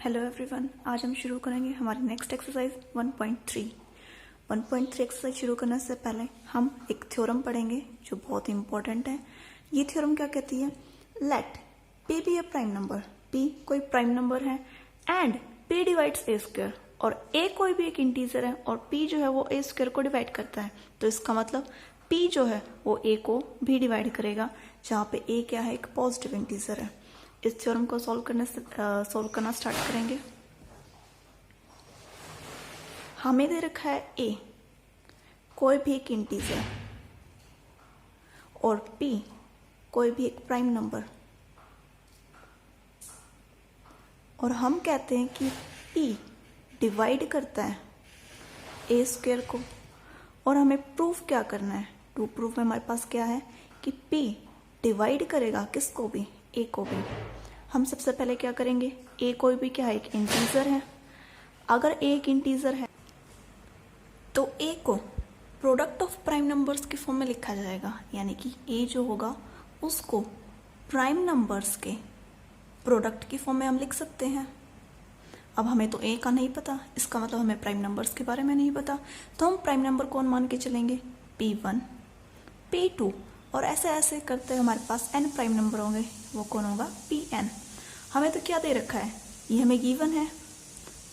Hello everyone, आज हम शुरू करेंगे हमारी नेक्स्ट एक्सरसाइज 1.3। 1.3 एक्सरसाइज शुरू करने से पहले हम एक थ्योरम पढ़ेंगे जो बहुत ही इंपॉर्टेंट है। ये थ्योरम क्या कहती है? Let p be a prime number, p कोई प्राइम नंबर है and p divides a square, और a कोई भी एक इंटीजर है और p जो है वो a स्क्वायर को डिवाइड करता है। तो इसका मतलब p जो है वो a को भी डिवाइड करेगा, जहाँ पे a क्या है? एक पॉजिटिव इंटीजर है। इस थ्योरम को सॉल्व करना स्टार्ट करेंगे। हमें दे रखा है a कोई भी एक इंटीजर और p कोई भी एक प्राइम नंबर, और हम कहते हैं कि p डिवाइड करता है a स्क्वायर को, और हमें प्रूफ क्या करना है? टू प्रूफ में हमारे पास क्या है कि p डिवाइड करेगा किसको भी? a को भी। हम सबसे पहले क्या करेंगे? a कोई भी क्या है? एक इंटीजर है। अगर a एक इंटीजर है तो a को प्रोडक्ट ऑफ प्राइम नंबर्स के फॉर्म में लिखा जाएगा, यानी कि a जो होगा उसको प्राइम नंबर्स के प्रोडक्ट की फॉर्म में हम लिख सकते हैं। अब हमें तो a का नहीं पता, इसका मतलब हमें प्राइम नंबर्स के बारे में नहीं पता, तो हम प्राइम नंबर कौन मान के चलेंगे? p1, p2, और ऐसे ऐसे करते हमारे पास n प्राइम नंबर होंगे, वो कौन होगा? pn। हमें तो क्या दे रखा है? ये हमें गिवन है,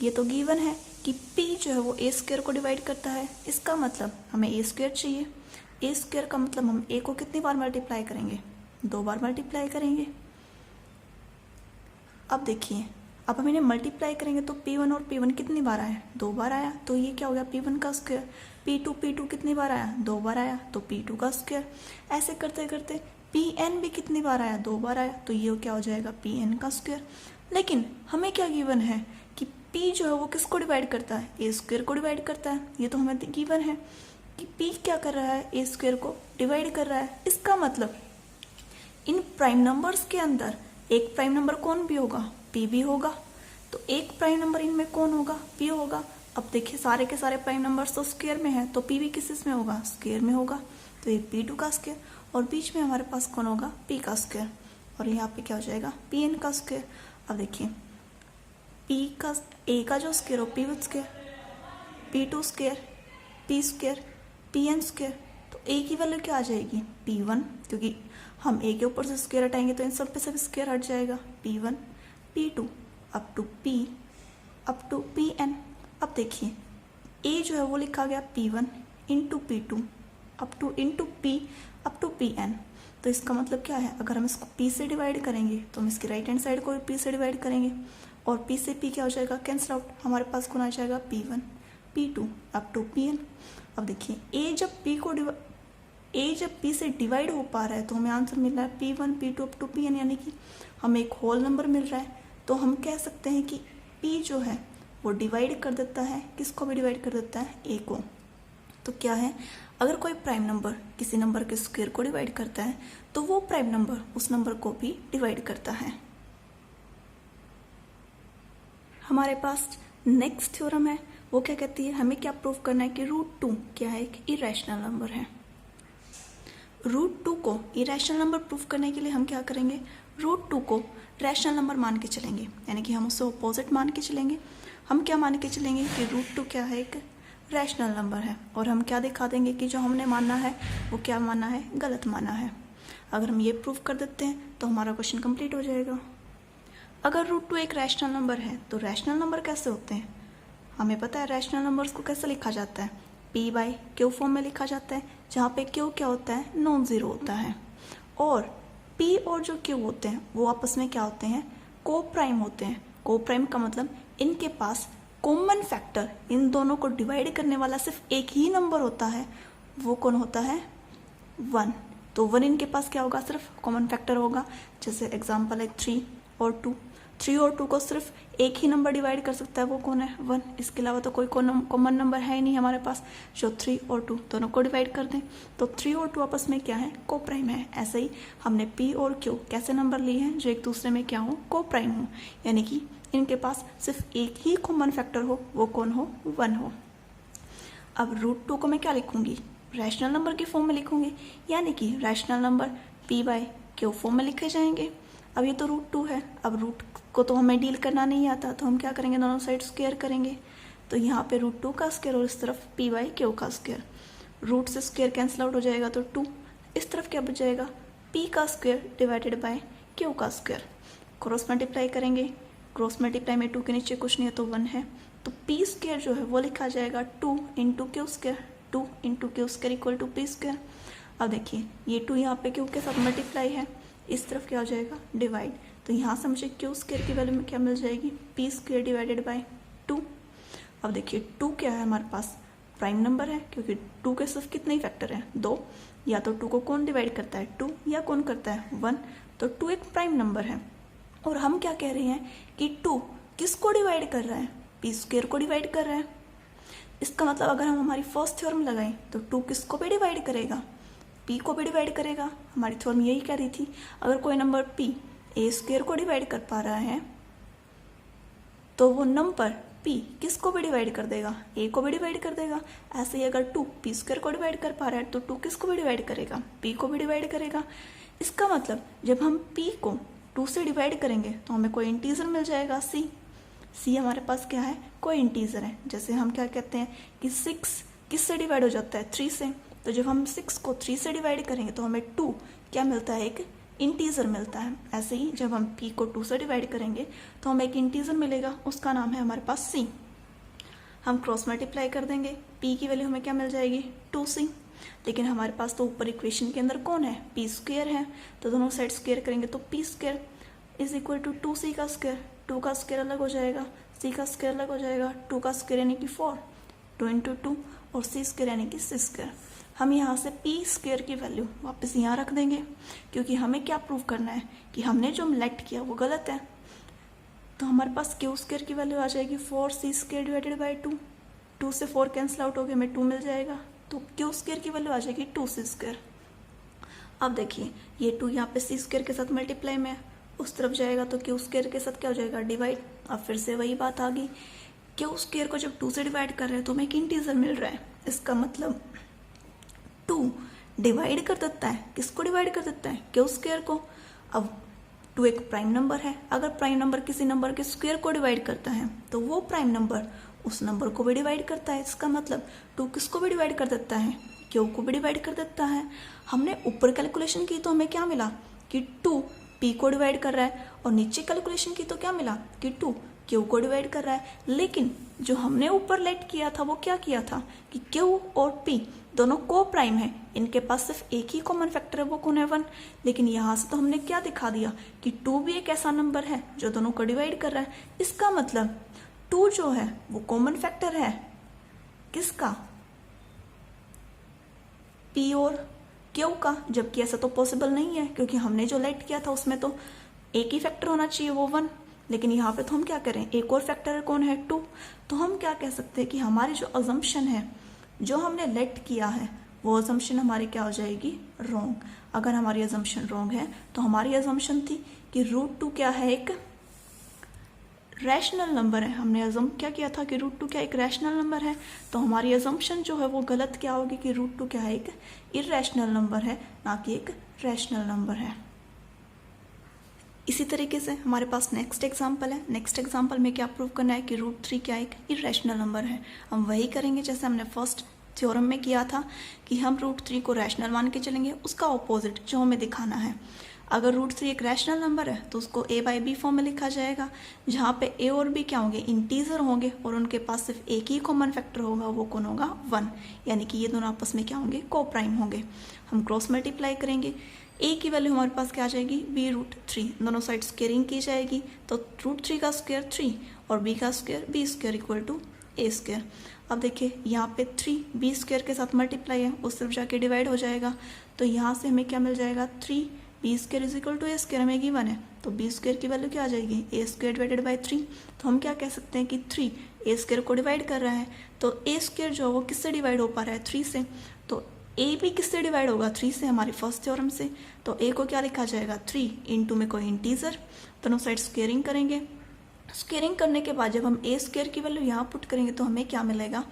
ये तो गिवन है कि p जो है वो a स्क्वायर को डिवाइड करता है। इसका मतलब हमें a स्क्वायर चाहिए। a स्क्वायर का मतलब हम a को कितनी बार मल्टीप्लाई करेंगे? 2 बार मल्टीप्लाई करेंगे। अब देखिए, अब हम इन्हें मल्टीप्लाई करेंगे तो p1 और p1 कितनी बार आया? 2 बार आया, तो ये क्या हो गया? p1 का स्क्वायर। p2 कितनी बार आया? 2 बार आया, तो p2 का स्क्वायर। ऐसे करते करते pn भी कितनी बार आया? 2 बार आया, तो ये क्या हो जाएगा? pn का स्क्वायर। लेकिन हमें क्या गिवन है कि p जो है वो किसको डिवाइड करता है? a स्क्वायर को डिवाइड करता है। ये तो हमें गिवन है कि p क्या कर रहा है? a स्क्वायर को डिवाइड कर रहा है। इसका मतलब इन प्राइम नंबर्स के अंदर एक प्राइम नंबर कौन भी होगा? p भी होगा। तो एक प्राइम नंबर इनमें कौन होगा? p होगा। अब देखिए, सारे के सारे प्राइम नंबर्स तो स्क्वायर में है, तो p भी किस में होगा? स्क्वायर में होगा। तो ये p2 का स्क्वायर, और बीच में हमारे पास कौन होगा? p का स्क्वायर, और यहाँ पे क्या हो जाएगा? pn का स्क्वायर। अब देखिए, a का जो स्क्वायर हो p1 square, p2 square, p square, pn square, तो a की वैल्यू क्या आ जाएगी? p1, क्योंकि हम a के ऊपर से स्क्वायर हटाएंगे तो इन सब पे सब स्क्वायर हट जाएगा। p1, p2 up to p up to pn। अब देखिए, a जो है वो लिखा गया p1 into p2 up to into p up to pn। तो इसका मतलब क्या है? अगर हम इसको p से डिवाइड करेंगे तो हम इसकी राइट हैंड साइड को भी p से डिवाइड करेंगे, और p से p क्या हो जाएगा? Cancel out. हमारे पास कौन आ जाएगा? p1 p2 up to pn। अब देखिए, a जब p से डिवाइड हो पा रहा है तो हमें आंसर मिल रहा है p1 p2 up to pn, यानी कि हमें एक होल नंबर मिल रहा है। तो हम कह सकते हैं कि p जो है वो डिवाइड कर देता है, किसको भी डिवाइड कर देता है? a को। तो क्या है? अगर कोई प्राइम नंबर किसी नंबर के स्क्वायर को डिवाइड करता है तो वो प्राइम नंबर उस नंबर को भी डिवाइड करता है। हमारे पास नेक्स्ट थ्योरम है, वो क्या कहती है? हमें क्या प्रूव करना है कि √2 क्या है? एक इरेशनल नंबर है। √2 को इरेशनल नंबर प्रूव करने के लिए हम क्या करेंगे? √2 को रैशनल नंबर मान के चलेंगे, यानी कि हम उससे अपोजिट मान के चलेंगे। हम क्या मान के चलेंगे कि √2 क्या है? एक रैशनल नंबर है, और हम क्या दिखा देंगे कि जो हमने माना है वो क्या माना है? गलत माना है। अगर हम ये प्रूव कर देते हैं तो हमारा क्वेश्चन कंप्लीट हो जाएगा। अगर √2 एक रैशनल नंबर है तो रैशनल नंबर कैसे होते हैं? हमें पता है रैशनल नंबर्स को कैसे लिखा जाता है? p/q फॉर्म में लिखा जाता है, जहाँ पे q क्या होता है? नॉन ज़ीरो होता है, और p और जो q होते हैं वो आपस में क्या होते हैं? को प्राइम होते हैं। को प्राइम का मतलब इनके पास कॉमन फैक्टर, इन दोनों को डिवाइड करने वाला सिर्फ एक ही नंबर होता है, वो कौन होता है? 1। तो 1 इनके पास क्या होगा? सिर्फ कॉमन फैक्टर होगा। जैसे एग्जांपल है 3 और 2। 3 और 2 को सिर्फ एक ही नंबर डिवाइड कर सकता है, वो कौन है? 1। इसके अलावा तो कोई कॉमन नंबर है ही नहीं हमारे पास जो 3 और 2 दोनों को डिवाइड कर दें। तो 3 और 2 आपस में क्या है? को प्राइम है। ऐसे ही हमने p और q कैसे नंबर लिए हैं? जो एक दूसरे में क्या हो? को प्राइम हो, यानी कि इनके पास सिर्फ एक ही कॉमन फैक्टर हो, वो कौन हो? 1 हो। अब √2 को मैं क्या लिखूंगी? रैशनल नंबर की फॉर्म में लिखूंगी, यानी कि रैशनल नंबर p/q फॉर्म में लिखे जाएंगे। अब ये तो √2 है, अब रूट को तो हमें डील करना नहीं आता, तो हम क्या करेंगे, दोनों साइड स्क्वायर करेंगे। तो यहाँ पे √2 का स्क्वायर और इस तरफ p/q का स्क्वायर, रूट से स्क्वायर कैंसिल आउट हो जाएगा तो 2, इस तरफ क्या बच जाएगा, p का स्क्वायर डिवाइडेड बाय q का स्क्वायर। क्रॉस मल्टीप्लाई करेंगे, क्रॉस मल्टीप्लाई में 2 के नीचे कुछ नहीं है तो 1 है, तो p स्क्वायर जो है वो लिखा जाएगा 2 × q square, 2 × q square equal to p square. अब देखिए ये 2 यहाँ पे q के साथ मल्टीप्लाई है, इस तरफ क्या हो जाएगा, डिवाइड, तो यहाँ से मुझे q स्क्वायर की वैल्यू में क्या मिल जाएगी, p स्क्वायर डिवाइडेड बाय 2। अब देखिए 2 क्या है हमारे पास, प्राइम नंबर है, क्योंकि 2 के सिर्फ कितने ही फैक्टर हैं, 2। या तो 2 को कौन डिवाइड करता है, 2, या कौन करता है, 1। तो 2 एक प्राइम नंबर है। और हम क्या कह रहे हैं कि 2 किसको डिवाइड कर रहा है, p स्क्वायर को डिवाइड कर रहा है। इसका मतलब अगर हम हमारी फर्स्ट थ्योरम लगाएं तो 2 किसको भी डिवाइड करेगा, p को भी डिवाइड करेगा। हमारी थ्योरम यही कह रही थी, अगर कोई नंबर p a स्क्वायर को डिवाइड कर पा रहा है तो वो नंबर p किसको भी डिवाइड कर देगा, a को भी डिवाइड कर देगा। ऐसे ही अगर 2 p स्क्वायर को डिवाइड कर पा रहा है तो 2 किसको भी डिवाइड करेगा, p को भी डिवाइड करेगा। इसका मतलब जब हम p को 2 से डिवाइड करेंगे तो हमें कोई इंटीजर मिल जाएगा, c हमारे पास क्या है, कोई इंटीजर है। जैसे हम क्या कहते हैं कि 6 किससे डिवाइड हो जाता है, 3 से, तो जब हम 6 को 3 से डिवाइड करेंगे तो हमें 2 क्या मिलता है, एक इंटीजर मिलता है। ऐसे ही जब हम p को 2 से डिवाइड करेंगे तो हमें एक इंटीजर मिलेगा, उसका नाम है हमारे पास c। हम क्रॉस मल्टीप्लाई कर देंगे, p की वैल्यू हमें क्या मिल जाएगी, 2c। लेकिन हमारे पास तो ऊपर इक्वेशन के अंदर कौन है, p स्क्वायर है, तो दोनों साइड स्क्वायर करेंगे तो p square is equal to 2c का स्क्वायर। 2 का स्क्वायर अलग हो जाएगा, c का स्क्वायर अलग हो जाएगा, 2 का स्क्वायर यानी कि 4, 2 × 2, और c स्क्वायर यानी कि 6 स्क्वायर। हम यहाँ से p स्क्वायर की वैल्यू वापस यहाँ रख देंगे, क्योंकि हमें क्या प्रूव करना है कि हमने जो नेग्लेक्ट किया वो गलत है। तो हमारे पास q स्क्वायर की वैल्यू आ जाएगी 4c स्क्वायर डिवाइडेड बाई 2, 2 से 4 कैंसिल आउट हो गया, हमें 2 मिल जाएगा, तो q स्क्वायर की वैल्यू आ जाएगी 2c स्क्वायर। अब देखिए ये 2 यहाँ पे c स्क्वायर के साथ मल्टीप्लाई में उस तरफ जाएगा तो q स्क्वायर के साथ क्या हो जाएगा, डिवाइड। अब फिर से वही बात आ गई, q स्क्वायर को जब 2 से डिवाइड कर रहे हैं तो हमें एक इंटीजर मिल रहा है। इसका मतलब 2 डिवाइड कर देता है, किसको डिवाइड कर देता है, q स्क्वायर को। अब 2 एक प्राइम नंबर है, अगर प्राइम नंबर किसी नंबर के स्क्वायर को डिवाइड करता है तो वो प्राइम नंबर उस नंबर को भी डिवाइड करता है। इसका मतलब 2 किसको भी डिवाइड कर देता है, q को भी डिवाइड कर देता है। हमने ऊपर कैलकुलेशन की तो हमें क्या मिला कि 2 p को डिवाइड कर रहा है, और नीचे कैलकुलेशन की तो क्या मिला कि 2 q को डिवाइड कर रहा है। लेकिन जो हमने ऊपर लेट किया था वो क्या किया था कि q और p दोनों को प्राइम है, इनके पास सिर्फ एक ही कॉमन फैक्टर है, वो कौन है, 1। लेकिन यहाँ से तो हमने क्या दिखा दिया कि 2 भी एक ऐसा नंबर है जो दोनों को डिवाइड कर रहा है। इसका मतलब 2 जो है वो कॉमन फैक्टर है किसका, p और q का, जबकि ऐसा तो पॉसिबल नहीं है, क्योंकि हमने जो लेट किया था उसमें तो एक ही फैक्टर होना चाहिए, वो 1। लेकिन यहाँ पे तो हम क्या करें, एक और फैक्टर कौन है, 2। तो हम क्या कह सकते हैं कि हमारी जो अजम्पशन है, जो हमने लेट किया है, वो अजम्पशन हमारी क्या हो जाएगी, रॉन्ग। अगर हमारी अजम्पशन रॉन्ग है तो हमारी अजम्पशन थी कि √2 क्या है, एक रैशनल नंबर है। हमने अजम क्या किया था कि √2 क्या एक रैशनल नंबर है, तो हमारी अजम्पशन जो है वो गलत क्या होगी कि √2 क्या है, एक इरैशनल नंबर है, ना कि एक रैशनल नंबर है। इसी तरीके से हमारे पास नेक्स्ट एग्जाम्पल है। नेक्स्ट एग्जाम्पल में क्या प्रूव करना है कि √3 क्या एक इरैशनल नंबर है। हम वही करेंगे जैसे हमने फर्स्ट थ्योरम में किया था कि हम √3 को रैशनल मान के चलेंगे, उसका ऑपोजिट जो हमें दिखाना है। अगर √3 एक रैशनल नंबर है तो उसको a/b फॉर्म में लिखा जाएगा, जहाँ पे a और b क्या होंगे, इंटीजर होंगे, और उनके पास सिर्फ एक ही कॉमन फैक्टर होगा, वो कौन होगा, 1। यानी कि ये दोनों आपस में क्या होंगे, को प्राइम होंगे। हम क्रॉस मल्टीप्लाई करेंगे, a की वैल्यू हमारे पास क्या आ जाएगी, b√3, दोनों साइड स्क्वेयरिंग की जाएगी, तो √3 का स्क्वायर 3 और b का square b square equal to a square. अब देखिए यहाँ पे 3 b स्क्वायर के साथ मल्टीप्लाई है, उस तरफ जाके डिवाइड हो जाएगा, तो यहाँ से हमें क्या मिल जाएगा, 3 b square is equal to a square हमें गिवन है, तो b स्क्वायर की वैल्यू क्या आ जाएगी, a स्क्वायर डिवाइडेड बाई 3। तो हम क्या कह सकते हैं कि 3 a स्क्वायर को डिवाइड कर रहा है, तो a स्क्वायर जो है वो किससे डिवाइड हो पा रहा है, 3 से, तो a भी किससे डिवाइड होगा, 3 से, हमारे फर्स्ट थ्योरम से। तो a को क्या लिखा जाएगा, 3 इंटू में कोई इंटीजर, दोनों साइड स्क्वेयरिंग करेंगे। स्क्वेयरिंग करने के बाद जब हम a स्क्वायर की वैल्यू यहाँ पुट करेंगे तो हमें क्या मिलेगा,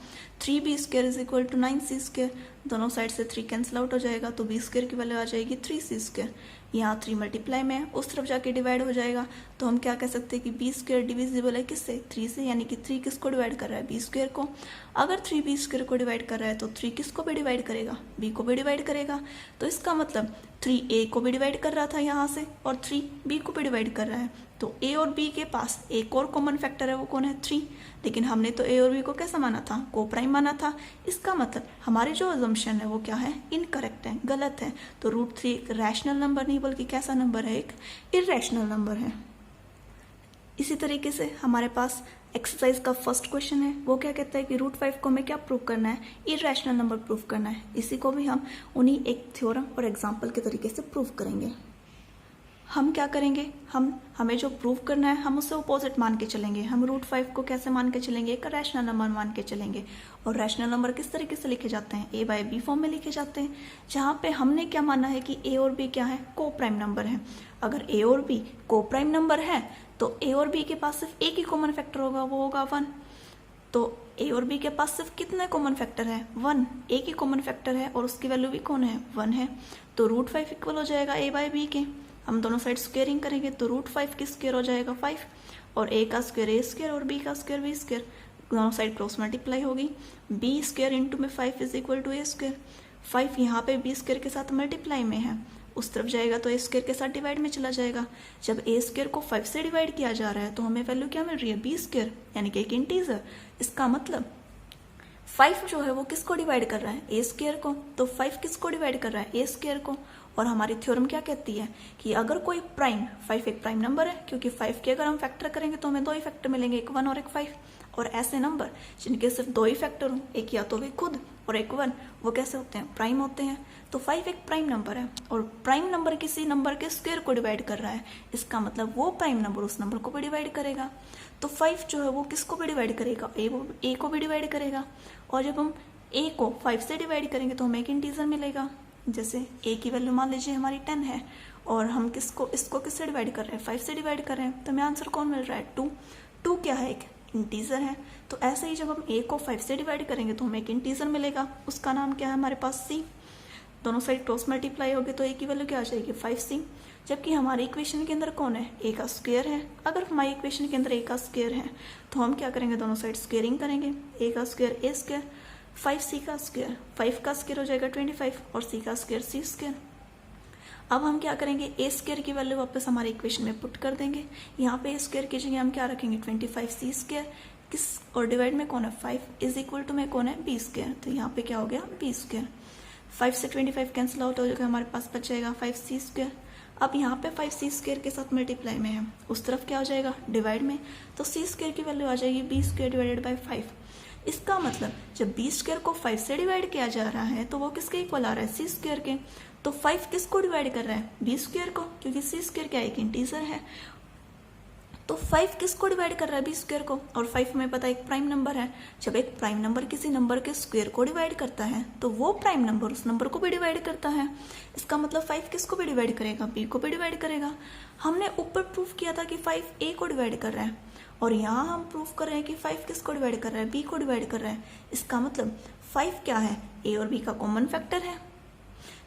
3b square is equal to 9c square, दोनों साइड से 3 कैंसिल आउट हो जाएगा, तो b स्क्वायर की वैल्यू आ जाएगी 3c स्क्वायर। यहाँ 3 मल्टीप्लाई में है, उस तरफ जाके डिवाइड हो जाएगा। तो हम क्या कह सकते हैं कि बी स्क्वायर डिविजिबल है किससे, 3 से, यानी कि 3 किसको डिवाइड कर रहा है, बी स्क्वायर को। अगर 3 बी स्क्वायर को डिवाइड कर रहा है तो 3 किसको भी डिवाइड करेगा, बी को भी डिवाइड करेगा। तो इसका मतलब 3 ए को भी डिवाइड कर रहा था यहाँ से और 3 बी को भी डिवाइड कर रहा है। तो ए और बी के पास एक और कॉमन फैक्टर है, वो कौन है, 3। लेकिन हमने तो ए और बी को कैसा माना था, को प्राइम माना था। इसका मतलब हमारी जो अजम्पशन है वो क्या है, इनकरेक्ट है, गलत है। तो √3 एक रैशनल नंबर नहीं बल्कि कैसा नंबर है, एक इरेशनल नंबर है। इसी तरीके से हमारे पास एक्सरसाइज का फर्स्ट क्वेश्चन है, वो क्या कहता है कि √5 को हमें क्या प्रूव करना है, इरेशनल नंबर प्रूव करना है। इसी को भी हम उन्हीं एक थ्योरम और एग्जाम्पल के तरीके से प्रूव करेंगे। हम क्या करेंगे, हमें जो प्रूव करना है हम उससे अपोजिट मान के चलेंगे। हम √5 को कैसे मान के चलेंगे, एक रैशनल नंबर मान के चलेंगे। और रैशनल नंबर किस तरीके से लिखे जाते हैं, a/b फॉर्म में लिखे जाते हैं, जहाँ पे हमने क्या माना है कि a और b क्या है, को प्राइम नंबर है। अगर a और b को प्राइम नंबर है तो a और b के पास सिर्फ एक ही कॉमन फैक्टर होगा, वो होगा 1। तो a और b के पास सिर्फ कितने कॉमन फैक्टर है, 1, एक ही कॉमन फैक्टर है और उसकी वैल्यू भी कौन है, 1 है। तो √5 इक्वल हो जाएगा a/b के। हम दोनों साइड स्क्वेयरिंग करेंगे तो √5 की स्क्वेयर हो जाएगा 5 और a का स्क्वेयर a स्क्वेयर और b का स्क्वेयर b स्क्वेयर, दोनों साइड क्रॉस मल्टीप्लाई होगी। b स्क्वेयर इंटू में 5 is equal to a square. 5 यहाँ पे b स्क्वेयर के साथ मल्टीप्लाई में है, उस तरफ जाएगा तो a स्क्वेयर के साथ डिवाइड में चला जाएगा। जब a स्क्वेयर को 5 से डिवाइड किया जा रहा है तो हमें वैल्यू क्या मिल रही है, b स्क्वेयर, यानी कि एक इंटीजर। इसका मतलब 5 जो है वो किसको डिवाइड कर रहा है, a स्क्वेयर को। तो 5 किसको डिवाइड कर रहा है, a स्क्वेयर को। और हमारी थ्योरम क्या कहती है कि अगर कोई प्राइम, 5 एक प्राइम नंबर है, क्योंकि 5 के अगर हम फैक्टर करेंगे तो हमें 2 ही फैक्टर मिलेंगे, एक 1 और एक 5। और ऐसे नंबर जिनके सिर्फ 2 ही फैक्टर हो, एक या तो वे खुद और एक 1, वो कैसे होते हैं, प्राइम होते हैं। तो 5 एक प्राइम नंबर है और प्राइम नंबर किसी नंबर के स्क्वायर को डिवाइड कर रहा है। इसका मतलब वो प्राइम नंबर उस नंबर को भी डिवाइड करेगा। तो 5 जो है वो किसको भी डिवाइड करेगा, ए को भी डिवाइड करेगा। और जब हम a को 5 से डिवाइड करेंगे तो हमें एक इंटीजर मिलेगा। जैसे a की वैल्यू मान लीजिए हमारी 10 है और हम इसको किससे डिवाइड कर रहे हैं, 5 से डिवाइड कर रहे हैं, तो हमें आंसर कौन मिल रहा है, 2। 2 क्या है, एक इंटीजर है। तो ऐसे ही जब हम a को 5 से डिवाइड करेंगे तो हमें एक इंटीजर मिलेगा, उसका नाम क्या है हमारे पास, c। दोनों साइड क्रॉस मल्टीप्लाई होगी तो a की वैल्यू क्या आ जाएगी, 5c। जबकि हमारे इक्वेशन के अंदर कौन है, a का स्क्वायर है। अगर हमारी इक्वेशन के अंदर a का स्क्वायर है तो हम क्या करेंगे, दोनों साइड स्क्वेयरिंग करेंगे। a का स्क्वायर a स्क्वायर, 5c का स्क्वायर, 5 का स्क्वायर हो जाएगा 25 और c का स्क्वायर c स्क्वायर। अब हम क्या करेंगे, a स्क्वायर की वैल्यू वापस हमारे इक्वेशन में पुट कर देंगे। यहाँ पे a स्क्वायर की जगह हम क्या रखेंगे, 25c स्क्वायर, किस और डिवाइड में कौन है, 5 इज इक्वल टू में कौन है, b स्क्वायर। तो यहाँ पे क्या हो गया, b स्क्वायर। 5 से 25 कैंसिल आउट हो जाएगा, हमारे पास बच जाएगा 5c स्क्वायर। अब यहाँ पे 5c स्क्वायर के साथ मल्टीप्लाई में है, उस तरफ क्या हो जाएगा, डिवाइड में। तो c स्क्वायर की वैल्यू आ जाएगी b स्क्वायर डिवाइडेड बाई 5। इसका मतलब जब b स्क्वायर को 5 से डिवाइड किया जा रहा है तो वो किसके इक्वल आ रहा है, c स्क्वायर के। तो 5 किसको डिवाइड कर रहा है, b स्क्वायर को, क्योंकि c स्क्वायर क्या एक इंटीजर है। तो 5 किसको डिवाइड कर रहा है, b स्क्वायर को। और 5 हमें पता है एक प्राइम नंबर है। जब एक प्राइम नंबर किसी नंबर के स्क्वायर को डिवाइड करता है तो वो प्राइम नंबर उस नंबर को भी डिवाइड करता है। इसका मतलब 5 किसको भी डिवाइड करेगा, b को भी डिवाइड करेगा। हमने ऊपर प्रूफ किया था कि 5 a को डिवाइड कर रहा है और यहाँ हम प्रूफ कर रहे हैं कि 5 किसको डिवाइड कर रहा है, b को डिवाइड कर रहा है। इसका मतलब 5 क्या है, a और b का कॉमन फैक्टर है।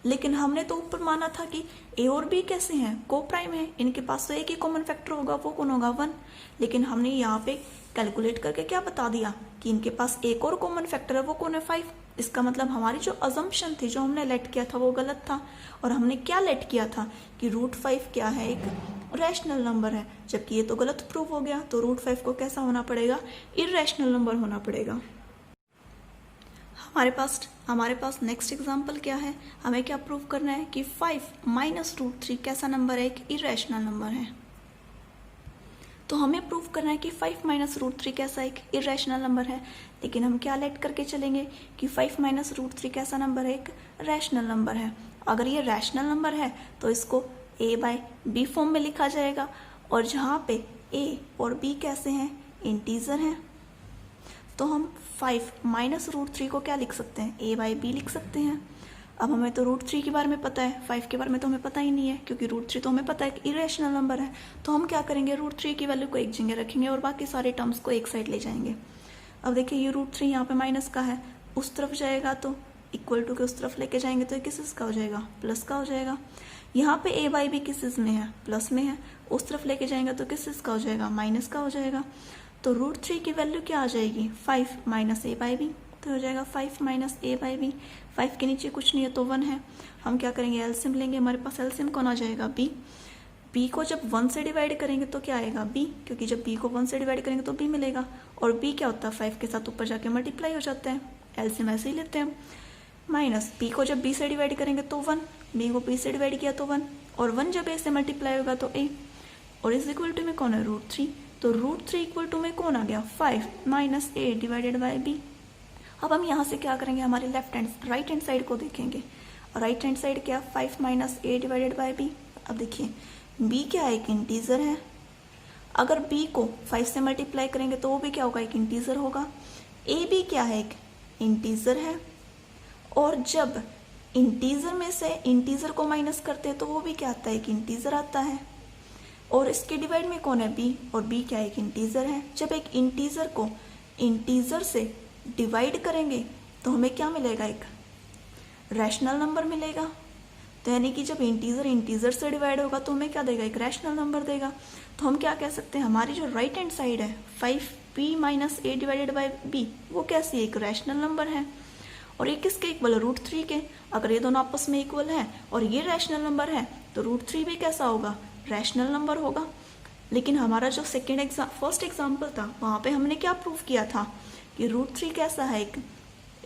लेकिन हमने तो ऊपर माना था कि a और b कैसे हैं, को प्राइम है, इनके पास तो एक ही कॉमन फैक्टर होगा, वो कौन होगा, 1। लेकिन हमने यहाँ पे कैलकुलेट करके क्या बता दिया कि इनके पास एक और कॉमन फैक्टर है, वो कौन है, 5। इसका मतलब हमारी जो अजम्पशन थी, जो हमने लेट किया था वो गलत था। और हमने क्या लेट किया था कि √5 क्या है, एक रैशनल नंबर है, जबकि ये तो गलत प्रूव हो गया। तो √5 को कैसा होना पड़ेगा, इरेशनल नंबर होना पड़ेगा। हमारे पास नेक्स्ट एग्जाम्पल क्या है, हमें क्या प्रूव करना है कि 5 माइनस √3 कैसा नंबर है, एक इरेशनल नंबर है। तो हमें प्रूव करना है कि 5 माइनस √3 कैसा एक इरेशनल नंबर है। लेकिन हम क्या लेट करके चलेंगे कि 5 माइनस √3 कैसा नंबर है, एक रैशनल नंबर है। अगर ये रैशनल नंबर है तो इसको a/b फॉर्म में लिखा जाएगा, और जहाँ पे a और b कैसे हैं, इंटीजर हैं, तो हम 5 माइनस √3 को क्या लिख सकते हैं, a/b लिख सकते हैं। अब हमें तो √3 के बारे में पता है, 5 के बारे में तो हमें पता ही नहीं है, क्योंकि √3 तो हमें पता है कि इरेशनल नंबर है। तो हम क्या करेंगे, √3 की वैल्यू को एक जगह रखेंगे और बाकी सारे टर्म्स को एक साइड ले जाएंगे। अब देखिए ये √3 यहाँ पे माइनस का है, उस तरफ जाएगा तो इक्वल टू के उस तरफ लेके जाएंगे तो ये किस चीज़ का हो जाएगा, प्लस का हो जाएगा। यहाँ पे ए बाई बी किस चीज़ में है, प्लस में है, उस तरफ लेके जाएंगे तो किस चीज़ का हो जाएगा, माइनस का हो जाएगा। तो √3 की वैल्यू क्या आ जाएगी, 5 माइनस ए बाई बी, तो हो जाएगा 5 माइनस ए बाई बी। 5 के नीचे कुछ नहीं है तो 1 है। हम क्या करेंगे, एलसीएम लेंगे। हमारे पास एलसीएम कौन आ जाएगा, बी। बी को जब 1 से डिवाइड करेंगे तो क्या आएगा, बी, क्योंकि जब बी को 1 से डिवाइड करेंगे तो बी मिलेगा। और बी क्या होता है, 5 के साथ ऊपर जाके मल्टीप्लाई हो जाता है। एलसीएम ऐसे ही लेते हैं। माइनस बी को जब बी से डिवाइड करेंगे तो 1, बी को बी से डिवाइड किया तो 1, और 1 जब ए से मल्टीप्लाई होगा तो ए, और इस इक्वल टू में कौन है, √3। तो √3 इक्वल टू में कौन आ गया, 5 minus A divided by B. अब हम यहाँ से क्या करेंगे, हमारे राइट हैंड साइड को देखेंगे। राइट हैंड साइड क्या, 5 minus A divided by B. अब देखिए b क्या है, एक इंटीजर है। अगर b को 5 से मल्टीप्लाई करेंगे तो वो भी क्या होगा, एक इंटीजर होगा। ए बी क्या है, एक इंटीजर है। और जब इंटीजर में से इंटीजर को माइनस करते हैं तो वो भी क्या आता है, एक इंटीजर आता है। और इसके डिवाइड में कौन है, b, और b क्या है, एक इंटीजर है। जब एक इंटीजर को इंटीजर से डिवाइड करेंगे तो हमें क्या मिलेगा, एक रैशनल नंबर मिलेगा। तो यानी कि जब इंटीजर इंटीजर से डिवाइड होगा तो हमें क्या देगा, एक रैशनल नंबर देगा। तो हम क्या कह सकते हैं, हमारी जो राइट हैंड साइड है 5b minus A divided by B, वो कैसी, एक रैशनल नंबर है। और ये किसके इक्वल है, √3 के। अगर ये दोनों आपस में इक्वल है और ये रैशनल नंबर है तो √3 भी कैसा होगा, रैशनल नंबर होगा। लेकिन हमारा जो फर्स्ट एग्जाम्पल था वहाँ पे हमने क्या प्रूव किया था कि √3 कैसा है, एक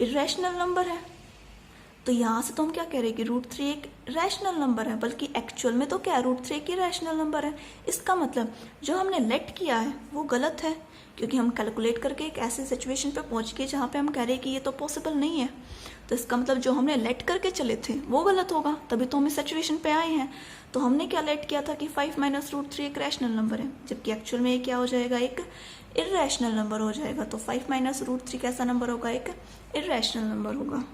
इरेशनल नंबर है। तो यहाँ से तो हम क्या कह रहे हैं कि √3 एक रैशनल नंबर है, बल्कि एक्चुअल में तो क्या है, √3 की रैशनल नंबर है। इसका मतलब जो हमने लेट किया है वो गलत है, क्योंकि हम कैलकुलेट करके एक ऐसी सिचुएशन पे पहुंच गए जहाँ पे हम कह रहे हैं कि ये तो पॉसिबल नहीं है। तो इसका मतलब जो हमने लेट करके चले थे वो गलत होगा, तभी तो हम इस सिचुएशन पे आए हैं। तो हमने क्या लेट किया था कि 5 माइनस √3 एक रैशनल नंबर है, जबकि एक्चुअल में ये क्या हो जाएगा, एक इरेशनल नंबर हो जाएगा। तो 5 माइनस √3 कैसा नंबर होगा, एक इरेशनल नंबर होगा।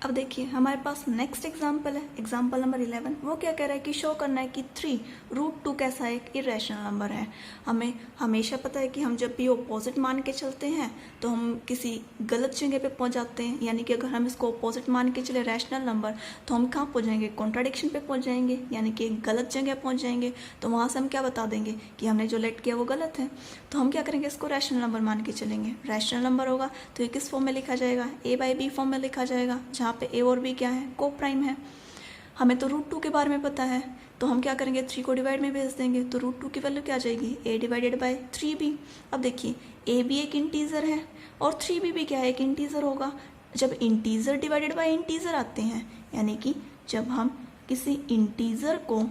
अब देखिए हमारे पास नेक्स्ट एग्जाम्पल है, एग्जाम्पल नंबर 11। वो क्या कह रहा है कि शो करना है कि 3√2 कैसा एक इरेशनल नंबर है। हमें हमेशा पता है कि हम जब भी ऑपोजिट मान के चलते हैं तो हम किसी गलत जगह पे पहुंच जाते हैं। यानी कि अगर हम इसको ऑपोजिट मान के चले रैशनल नंबर, तो हम कहाँ पहुंच जाएंगे, कॉन्ट्राडिक्शन पे पहुंच जाएंगे, यानी कि एक गलत जगह पहुंच जाएंगे। तो वहाँ से हम क्या बता देंगे कि हमने जो लेट किया वो गलत है। तो हम क्या करेंगे, इसको रैशनल नंबर मान के चलेंगे। रैशनल नंबर होगा तो ये किस फॉर्म में लिखा जाएगा, a बाई बी फॉर्म में लिखा जाएगा, जहाँ पे a और b क्या है, को प्राइम है। हमें तो √2 के बारे में पता है, तो हम क्या करेंगे, 3 को डिवाइड में भेज देंगे। तो √2 की वैल्यू क्या आ जाएगी, a डिवाइडेड बाई 3b। अब देखिए a भी एक इंटीजर है और 3b भी क्या है, एक इंटीजर होगा। जब इंटीजर डिवाइडेड बाई इंटीजर आते हैं, यानी कि जब हम किसी इंटीजर को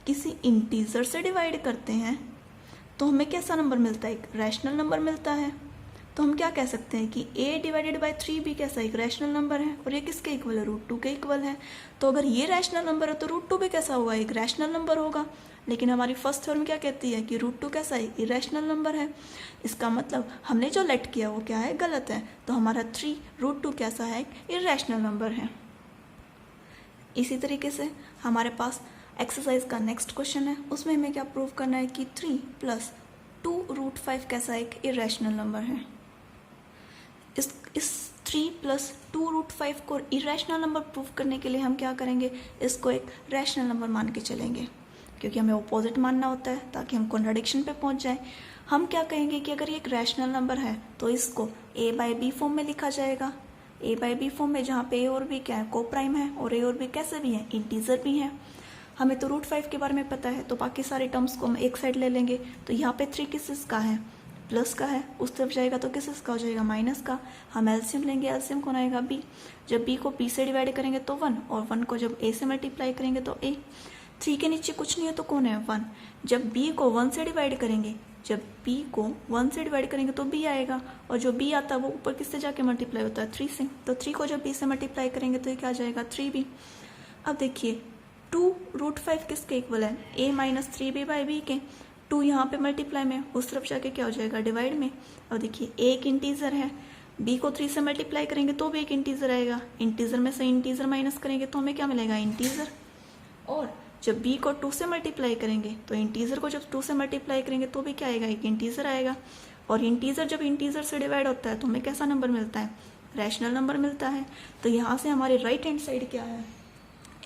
किसी इंटीजर से डिवाइड करते हैं तो हमें कैसा नंबर मिलता है, एक रैशनल नंबर मिलता है। तो हम क्या कह सकते हैं कि a डिवाइडेड बाई 3b कैसा एक रैशनल नंबर है, और ये किसके इक्वल है, √2 के इक्वल है। तो अगर ये रैशनल नंबर है तो √2 भी कैसा होगा, एक रैशनल नंबर होगा। लेकिन हमारी फर्स्ट थ्योरम क्या कहती है कि √2 कैसा है, इरेशनल नंबर है। इसका मतलब हमने जो लेट किया वो क्या है, गलत है। तो हमारा 3√2 कैसा है, एक इरेशनल नंबर है। इसी तरीके से हमारे पास एक्सरसाइज का नेक्स्ट क्वेश्चन है, उसमें हमें क्या प्रूव करना है कि 3 + 2√5 कैसा एक इरेशनल नंबर है। इस 3 + 2√5 को इरेशनल नंबर प्रूव करने के लिए हम क्या करेंगे, इसको एक रैशनल नंबर मान के चलेंगे, क्योंकि हमें ऑपोजिट मानना होता है ताकि हम कॉन्ट्राडिक्शन पे पहुंच जाए। हम क्या कहेंगे कि अगर ये एक रैशनल नंबर है तो इसको a बाई बी फॉर्म में लिखा जाएगा। a बाई बी फॉर्म में जहाँ पे a और b क्या है, को प्राइम है, और a और b कैसे भी हैं, इंटीजर भी हैं। हमें तो √5 के बारे में पता है, तो बाकी सारे टर्म्स को हम एक साइड ले लेंगे। तो यहाँ पे 3 किस का है, प्लस का है, उस तरफ जाएगा तो किस का हो जाएगा, माइनस का। हम एलसीएम लेंगे, एलसीएम कौन आएगा, b। जब b को b से डिवाइड करेंगे तो 1, और 1 को जब a से मल्टीप्लाई करेंगे तो a। 3 के नीचे कुछ नहीं है तो कौन है, 1। जब b को 1 से डिवाइड करेंगे तो b आएगा, और जो b आता है वो ऊपर किससे जाके मल्टीप्लाई होता है, 3 से। तो 3 को जब b से मल्टीप्लाई करेंगे तो ये क्या आ जाएगा, 3b। अब देखिए 2√5 किसके इक्वल है, a minus 3b by B के। 2 यहाँ पे मल्टीप्लाई में, उस तरफ जाके क्या हो जाएगा, डिवाइड में। और देखिए a एक इंटीजर है, b को 3 से मल्टीप्लाई करेंगे तो भी एक इंटीजर आएगा। इंटीजर में से इंटीजर माइनस करेंगे तो हमें क्या मिलेगा, इंटीजर। और जब b को 2 से मल्टीप्लाई करेंगे तो इंटीजर को जब 2 से मल्टीप्लाई करेंगे तो भी क्या आएगा, एक इंटीजर आएगा। और इंटीजर जब इंटीजर से डिवाइड होता है तो हमें कैसा नंबर मिलता है, रैशनल नंबर मिलता है। तो यहाँ से हमारी राइट हैंड साइड क्या है,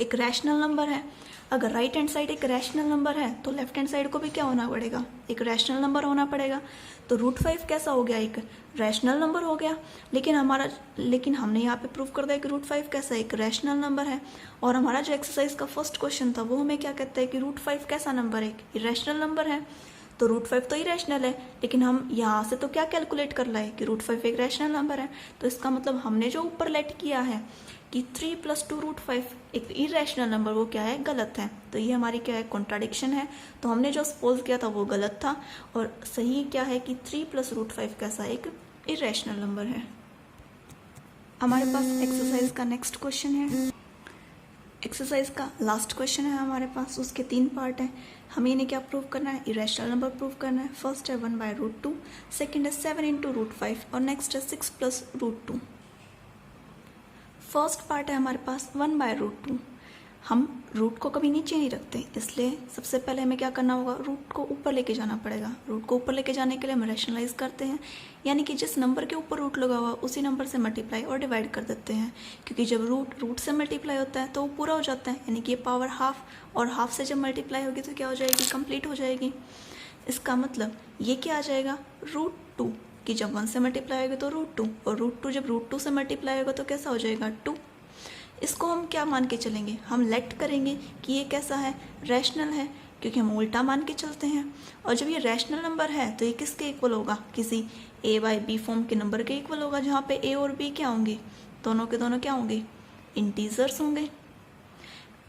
एक रैशनल नंबर है। अगर राइट हैंड साइड एक रैशनल नंबर है तो लेफ्ट हैंड साइड को भी क्या होना पड़ेगा, एक रैशनल नंबर होना पड़ेगा। तो √5 कैसा हो गया, एक रैशनल नंबर हो गया। लेकिन हमने यहाँ पे प्रूव कर दिया कि √5 कैसा एक रैशनल नंबर है। और हमारा जो एक्सरसाइज का फर्स्ट क्वेश्चन था वो हमें क्या कहता है कि √5 कैसा नंबर है, एक इरेशनल नंबर है। तो √5 तो इरेशनल है, लेकिन हम यहाँ से तो क्या कैलकुलेट कर रहे हैं कि √5 एक रैशनल नंबर है। तो इसका मतलब हमने जो ऊपर लेट किया है कि 3 + 2 √5 एक इरेशनल नंबर, वो क्या है, गलत है। तो ये हमारी क्या है, कॉन्ट्राडिक्शन है। तो हमने जो सपोज किया था वो गलत था, और सही क्या है कि 3 + √5 कैसा एक इरेशनल नंबर है। हमारे पास एक्सरसाइज का नेक्स्ट क्वेश्चन है। एक्सरसाइज का लास्ट क्वेश्चन है हमारे पास, उसके 3 पार्ट हैं। हमें इन्हें क्या प्रूव करना है, इरेशनल नंबर प्रूव करना है। फर्स्ट है 1/√2, सेकेंड है 7 × √5 और नेक्स्ट है 6 + √2। फर्स्ट पार्ट है हमारे पास 1/√2। हम रूट को कभी नीचे नहीं रखते, इसलिए सबसे पहले हमें क्या करना होगा, रूट को ऊपर लेके जाना पड़ेगा। रूट को ऊपर लेके जाने के लिए हम रैशनलाइज करते हैं, यानी कि जिस नंबर के ऊपर रूट लगा हुआ उसी नंबर से मल्टीप्लाई और डिवाइड कर देते हैं। क्योंकि जब रूट से मल्टीप्लाई होता है तो वो पूरा हो जाता है, यानी कि ये पावर हाफ, और हाफ से जब मल्टीप्लाई होगी तो क्या हो जाएगी, कंप्लीट हो जाएगी। इसका मतलब ये क्या आ जाएगा, √2 कि जब 1 से मल्टीप्लाई होगा तो √2, और √2 जब √2 से मल्टीप्लाई होगा तो कैसा हो जाएगा, 2। इसको हम क्या मान के चलेंगे, हम लेट करेंगे कि ये कैसा है, रैशनल है, क्योंकि हम उल्टा मान के चलते हैं। और जब ये रैशनल नंबर है तो ये किसके इक्वल होगा, किसी a/b फॉर्म के नंबर के इक्वल होगा, जहाँ पे a और b क्या होंगे, दोनों के दोनों क्या होंगे, इंटीजर्स होंगे।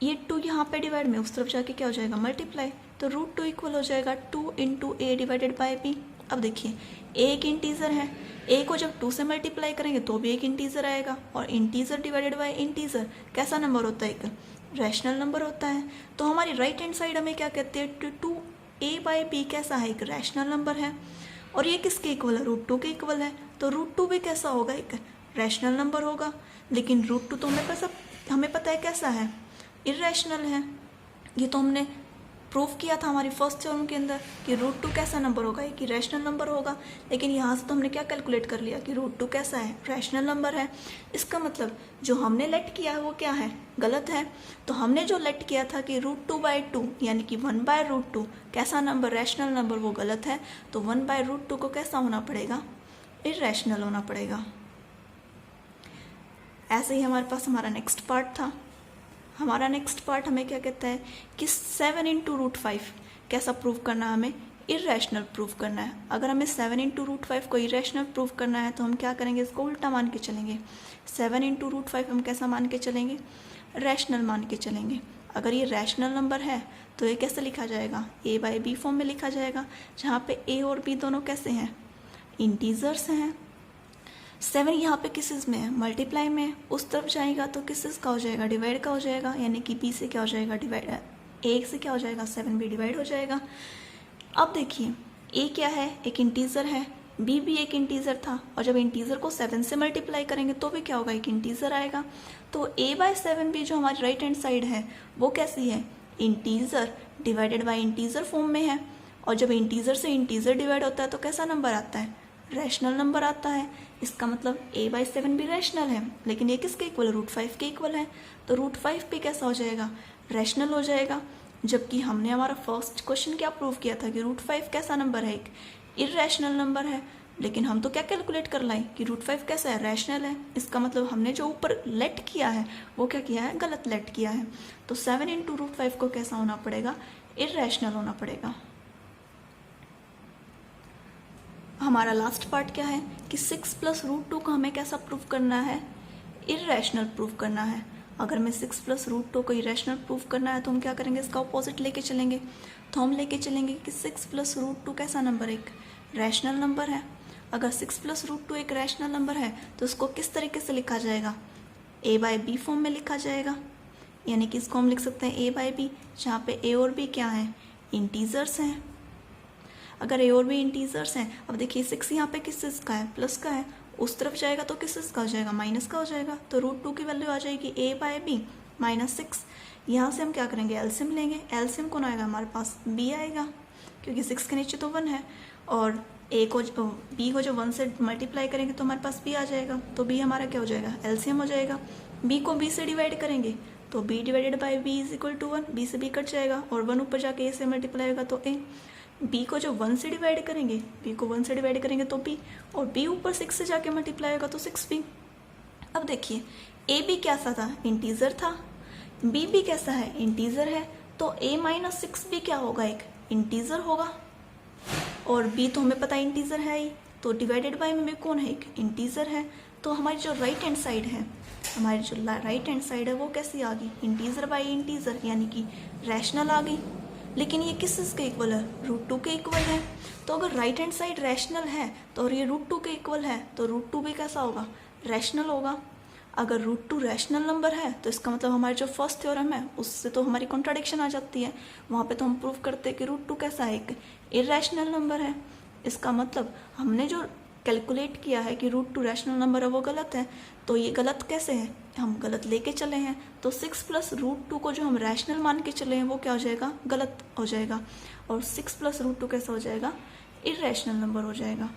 ये 2 यहाँ पे डिवाइड में उस तरफ जाके क्या हो जाएगा, मल्टीप्लाई। तो √2 इक्वल हो जाएगा 2 × a डिवाइडेड बाय b। अब देखिए a एक इंटीजर है, a को जब 2 से मल्टीप्लाई करेंगे तो भी एक इंटीजर आएगा, और इंटीजर डिवाइडेड बाय इंटीजर कैसा नंबर होता है, एक रैशनल नंबर होता है। तो हमारी राइट हैंड साइड हमें क्या कहते हैं, 2a/b कैसा है, एक रैशनल नंबर है। और ये किसके इक्वल है, √2 के इक्वल है। तो √2 भी कैसा होगा, एक रैशनल नंबर होगा। लेकिन √2 तो हमें पता है कैसा है, इरेशनल है। ये तो हमने प्रूफ किया था हमारी फर्स्ट थ्योरम के अंदर कि √2 कैसा नंबर होगा, एक रैशनल नंबर होगा। लेकिन यहाँ से तो हमने क्या कैलकुलेट कर लिया कि √2 कैसा है, रैशनल नंबर है। इसका मतलब जो हमने लेट किया है वो क्या है, गलत है। तो हमने जो लेट किया था कि √2/2 यानी कि 1/√2 कैसा नंबर, रैशनल नंबर, वो गलत है। तो 1/√2 को कैसा होना पड़ेगा, इरेशनल होना पड़ेगा। ऐसे ही हमारे पास हमारा नेक्स्ट पार्ट था। हमारा नेक्स्ट पार्ट हमें क्या कहता है कि 7 × √5 कैसा प्रूव करना है, हमें इरेशनल प्रूव करना है। अगर हमें 7 × √5 को इरेशनल प्रूव करना है तो हम क्या करेंगे, इसको उल्टा मान के चलेंगे। 7 × √5 हम कैसा मान के चलेंगे, रैशनल मान के चलेंगे। अगर ये रैशनल नंबर है तो ये कैसे लिखा जाएगा, a/b फॉर्म में लिखा जाएगा, जहाँ पे a और b दोनों कैसे हैं, इंटीजर्स हैं। 7 यहाँ पे किसेस में है, मल्टीप्लाई में है, उस तरफ जाएगा तो किसेस का हो जाएगा, डिवाइड का हो जाएगा, यानी कि b से क्या हो जाएगा, डिवाइड, a से क्या हो जाएगा, 7 भी डिवाइड हो जाएगा। अब देखिए a क्या है, एक इंटीजर है, b भी एक इंटीजर था, और जब इंटीजर को 7 से मल्टीप्लाई करेंगे तो भी क्या होगा, एक इंटीजर आएगा। तो a/7 भी जो हमारी राइट हैंड साइड है वो कैसी है, integer divided by integer form में है। और जब इंटीजर से इंटीजर डिवाइड होता है तो कैसा नंबर आता है, रैशनल नंबर आता है। इसका मतलब a/7 भी रैशनल है, लेकिन ये किसके इक्वल है, √5 के इक्वल है। तो √5 भी कैसा हो जाएगा, रैशनल हो जाएगा। जबकि हमने हमारा फर्स्ट क्वेश्चन क्या प्रूव किया था कि √5 कैसा नंबर है, एक इरेशनल नंबर है। लेकिन हम तो क्या कैलकुलेट कर लाए कि √5 कैसा है, रैशनल है। इसका मतलब हमने जो ऊपर लेट किया है वो क्या किया है, गलत लेट किया है। तो 7 × √5 को कैसा होना पड़ेगा, इरेशनल होना पड़ेगा। हमारा लास्ट पार्ट क्या है कि 6 + √2 को हमें कैसा प्रूव करना है, इरेशनल प्रूव करना है। अगर हमें 6 + √2 को इरेशनल प्रूव करना है तो हम क्या करेंगे, इसका ऑपोजिट लेके चलेंगे। तो हम लेके चलेंगे कि 6 + √2 कैसा नंबर, एक रैशनल नंबर है। अगर 6 + √2 एक रैशनल नंबर है तो इसको किस तरीके से लिखा जाएगा, a/b फॉर्म में लिखा जाएगा। यानी कि इसको हम लिख सकते हैं a/b, जहाँ पे a और b क्या है, इंटीजर्स हैं। अगर a और b इंटीजर्स हैं, अब देखिए 6 यहाँ पे किस का है, प्लस का है, उस तरफ जाएगा तो किस का हो जाएगा, माइनस का हो जाएगा। तो √2 की वैल्यू आ जाएगी a/b -6। यहाँ से हम क्या करेंगे, एलसीएम लेंगे। एलसीएम कौन आएगा, हमारे पास b आएगा, क्योंकि 6 के नीचे तो 1 है, और ए को बी को जो 1 से मल्टीप्लाई करेंगे तो हमारे पास बी आ जाएगा, तो बी हमारा क्या हो जाएगा, एलसीएम हो जाएगा। बी को बी से डिवाइड करेंगे तो B divided by B is equal to 1, B से बी कट जाएगा, और 1 ऊपर जाके ए से मल्टीप्लाई होगा तो ए। बी को जो 1 से डिवाइड करेंगे, बी को 1 से डिवाइड करेंगे तो बी, और बी ऊपर 6 से जाके मल्टीप्लाई होगा तो 6b। अब देखिए ए बी कैसा था, इंटीजर था, बी भी कैसा है, इंटीजर है, तो a माइनस 6b क्या होगा, एक इंटीजर होगा, और b तो हमें पता है इंटीजर है ही, तो डिवाइडेड बाय में कौन है, एक इंटीजर है। तो हमारी जो राइट हैंड साइड है, हमारी जो राइट हैंड साइड है वो कैसी आ गई, इंटीजर बाय इंटीजर, यानी कि रैशनल आ गई। लेकिन ये किस चीज़ के इक्वल है, √2 के इक्वल है। तो अगर राइट हैंड साइड रैशनल है तो और ये √2 के इक्वल है तो √2 भी कैसा होगा, रैशनल होगा। अगर √2 रैशनल नंबर है तो इसका मतलब हमारे जो फर्स्ट थ्योरम है उससे तो हमारी कॉन्ट्राडिक्शन आ जाती है। वहाँ पे तो हम प्रूव करते हैं कि √2 कैसा है, एक इरैशनल नंबर है। इसका मतलब हमने जो कैलकुलेट किया है कि √2 रैशनल नंबर है वो गलत है। तो ये गलत कैसे है, हम गलत लेके चले हैं, तो 6 प्लस √2 को जो हम रैशनल मान के चले हैं वो क्या हो जाएगा, गलत हो जाएगा, और 6 प्लस √2 कैसा हो जाएगा, इरैशनल नंबर हो जाएगा।